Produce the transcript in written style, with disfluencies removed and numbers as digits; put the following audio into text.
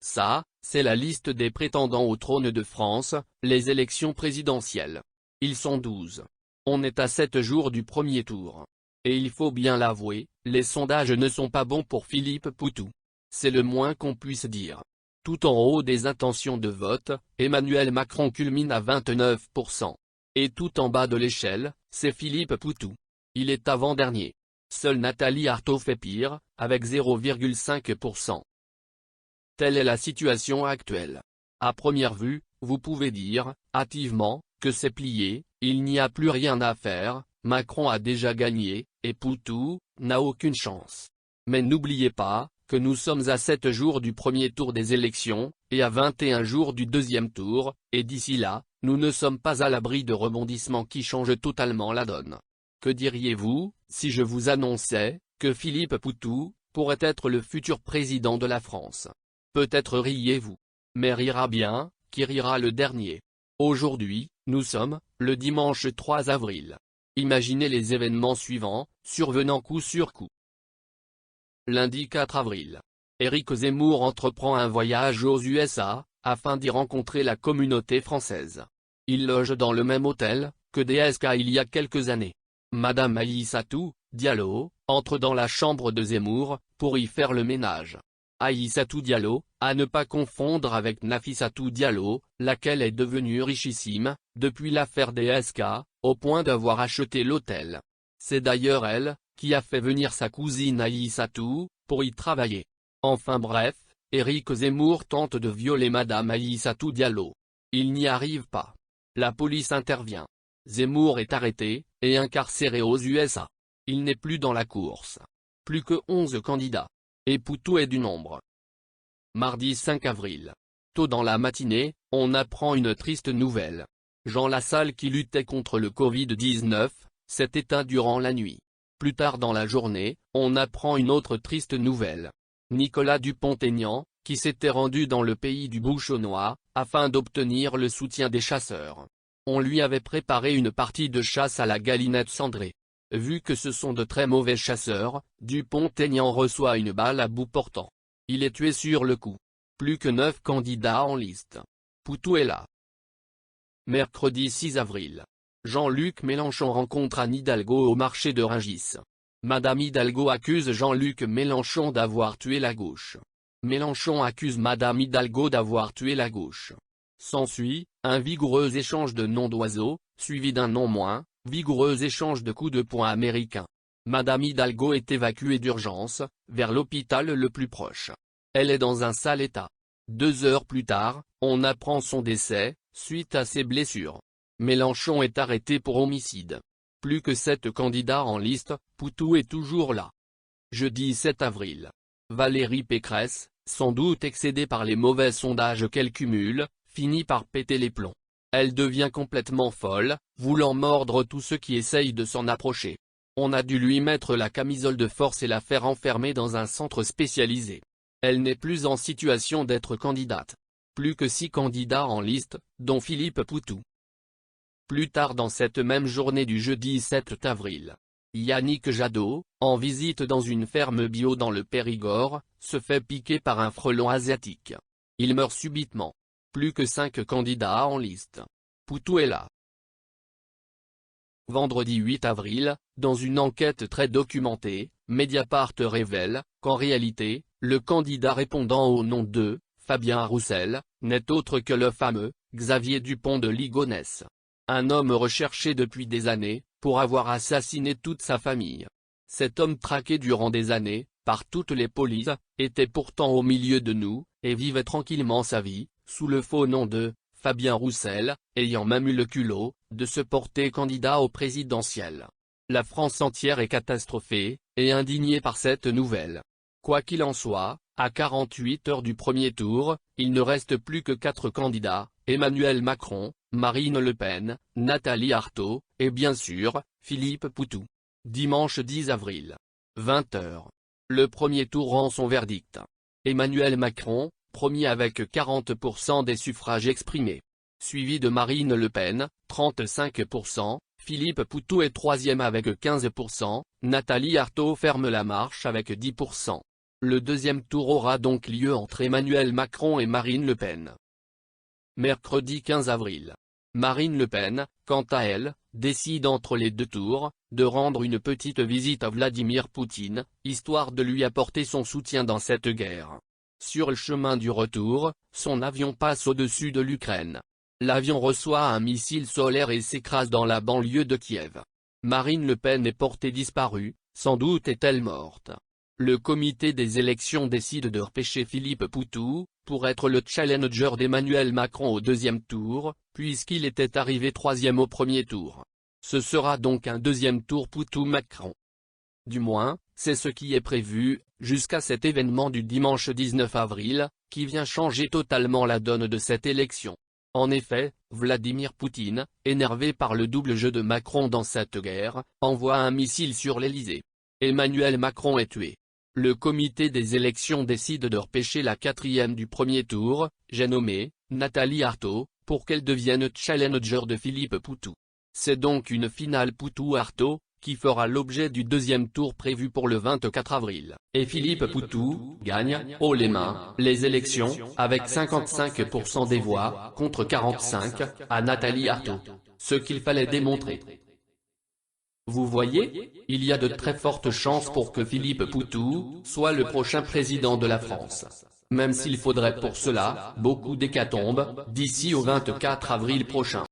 Ça, c'est la liste des prétendants au trône de France, les élections présidentielles. Ils sont 12. On est à 7 jours du premier tour. Et il faut bien l'avouer, les sondages ne sont pas bons pour Philippe Poutou. C'est le moins qu'on puisse dire. Tout en haut des intentions de vote, Emmanuel Macron culmine à 29%. Et tout en bas de l'échelle, c'est Philippe Poutou. Il est avant-dernier. Seule Nathalie Arthaud fait pire, avec 0,5%. Telle est la situation actuelle. À première vue, vous pouvez dire, hâtivement, que c'est plié, il n'y a plus rien à faire, Macron a déjà gagné, et Poutou n'a aucune chance. Mais n'oubliez pas, que nous sommes à 7 jours du premier tour des élections, et à 21 jours du deuxième tour, et d'ici là, nous ne sommes pas à l'abri de rebondissements qui changent totalement la donne. Que diriez-vous, si je vous annonçais, que Philippe Poutou pourrait être le futur président de la France? Peut-être riez-vous. Mais rira bien, qui rira le dernier. Aujourd'hui, nous sommes, le dimanche 3 avril. Imaginez les événements suivants, survenant coup sur coup. Lundi 4 avril. Éric Zemmour entreprend un voyage aux USA, afin d'y rencontrer la communauté française. Il loge dans le même hôtel que DSK il y a quelques années. Madame Aïssatou Diallo entre dans la chambre de Zemmour, pour y faire le ménage. Aïssatou Diallo, à ne pas confondre avec Nafissatou Diallo, laquelle est devenue richissime, depuis l'affaire DSK, au point d'avoir acheté l'hôtel. C'est d'ailleurs elle, qui a fait venir sa cousine Aïssatou, pour y travailler. Enfin bref, Éric Zemmour tente de violer Madame Aïssatou Diallo. Il n'y arrive pas. La police intervient. Zemmour est arrêté, et incarcéré aux USA. Il n'est plus dans la course. Plus que 11 candidats. Et Poutou est du nombre. Mardi 5 avril. Tôt dans la matinée, on apprend une triste nouvelle. Jean Lassalle qui luttait contre le Covid-19, s'est éteint durant la nuit. Plus tard dans la journée, on apprend une autre triste nouvelle. Nicolas Dupont-Aignan, qui s'était rendu dans le pays du Bouchonnois, afin d'obtenir le soutien des chasseurs. On lui avait préparé une partie de chasse à la galinette cendrée. Vu que ce sont de très mauvais chasseurs, Dupont-Aignan reçoit une balle à bout portant. Il est tué sur le coup. Plus que 9 candidats en liste. Poutou est là. Mercredi 6 avril. Jean-Luc Mélenchon rencontre Anne Hidalgo au marché de Rungis. Madame Hidalgo accuse Jean-Luc Mélenchon d'avoir tué la gauche. Mélenchon accuse Madame Hidalgo d'avoir tué la gauche. S'ensuit, un vigoureux échange de noms d'oiseaux, suivi d'un non moins vigoureux échange de coups de poing américains. Madame Hidalgo est évacuée d'urgence, vers l'hôpital le plus proche. Elle est dans un sale état. 2 heures plus tard, on apprend son décès, suite à ses blessures. Mélenchon est arrêté pour homicide. Plus que 7 candidats en liste, Poutou est toujours là. Jeudi 7 avril. Valérie Pécresse, sans doute excédée par les mauvais sondages qu'elle cumule, finit par péter les plombs. Elle devient complètement folle, voulant mordre tous ceux qui essayent de s'en approcher. On a dû lui mettre la camisole de force et la faire enfermer dans un centre spécialisé. Elle n'est plus en situation d'être candidate. Plus que 6 candidats en liste, dont Philippe Poutou. Plus tard dans cette même journée du jeudi 7 avril. Yannick Jadot, en visite dans une ferme bio dans le Périgord, se fait piquer par un frelon asiatique. Il meurt subitement. Plus que 5 candidats en liste. Poutou est là. Vendredi 8 avril, dans une enquête très documentée, Mediapart révèle qu'en réalité, le candidat répondant au nom de Fabien Roussel n'est autre que le fameux Xavier Dupont de Ligonnès. Un homme recherché depuis des années, pour avoir assassiné toute sa famille. Cet homme traqué durant des années, par toutes les polices, était pourtant au milieu de nous, et vivait tranquillement sa vie, sous le faux nom de Fabien Roussel, ayant même eu le culot de se porter candidat au présidentiel. La France entière est catastrophée, et indignée par cette nouvelle. Quoi qu'il en soit, à 48 heures du premier tour, il ne reste plus que 4 candidats, Emmanuel Macron, Marine Le Pen, Nathalie Arthaud, et bien sûr, Philippe Poutou. Dimanche 10 avril. 20 h. Le premier tour rend son verdict. Emmanuel Macron, premier avec 40% des suffrages exprimés. Suivi de Marine Le Pen, 35%, Philippe Poutou est troisième avec 15%, Nathalie Arthaud ferme la marche avec 10%. Le deuxième tour aura donc lieu entre Emmanuel Macron et Marine Le Pen. Mercredi 15 avril. Marine Le Pen, quant à elle, décide entre les deux tours, de rendre une petite visite à Vladimir Poutine, histoire de lui apporter son soutien dans cette guerre. Sur le chemin du retour, son avion passe au-dessus de l'Ukraine. L'avion reçoit un missile solaire et s'écrase dans la banlieue de Kiev. Marine Le Pen est portée disparue, sans doute est-elle morte. Le comité des élections décide de repêcher Philippe Poutou, pour être le challenger d'Emmanuel Macron au deuxième tour, puisqu'il était arrivé troisième au premier tour. Ce sera donc un deuxième tour Poutou-Macron. Du moins, c'est ce qui est prévu, jusqu'à cet événement du dimanche 19 avril, qui vient changer totalement la donne de cette élection. En effet, Vladimir Poutine, énervé par le double jeu de Macron dans cette guerre, envoie un missile sur l'Élysée. Emmanuel Macron est tué. Le comité des élections décide de repêcher la quatrième du premier tour, j'ai nommé, Nathalie Arthaud, pour qu'elle devienne challenger de Philippe Poutou. C'est donc une finale Poutou-Arthaud, qui fera l'objet du deuxième tour prévu pour le 24 avril. Et Philippe Poutou gagne, haut les mains, les élections, avec 55% des voix, contre 45, à Nathalie Arthaud. Ce qu'il fallait démontrer. Vous voyez, il y a de très fortes chances pour que Philippe Poutou soit le prochain président de la France. Même s'il faudrait pour cela beaucoup d'hécatombes, d'ici au 24 avril prochain.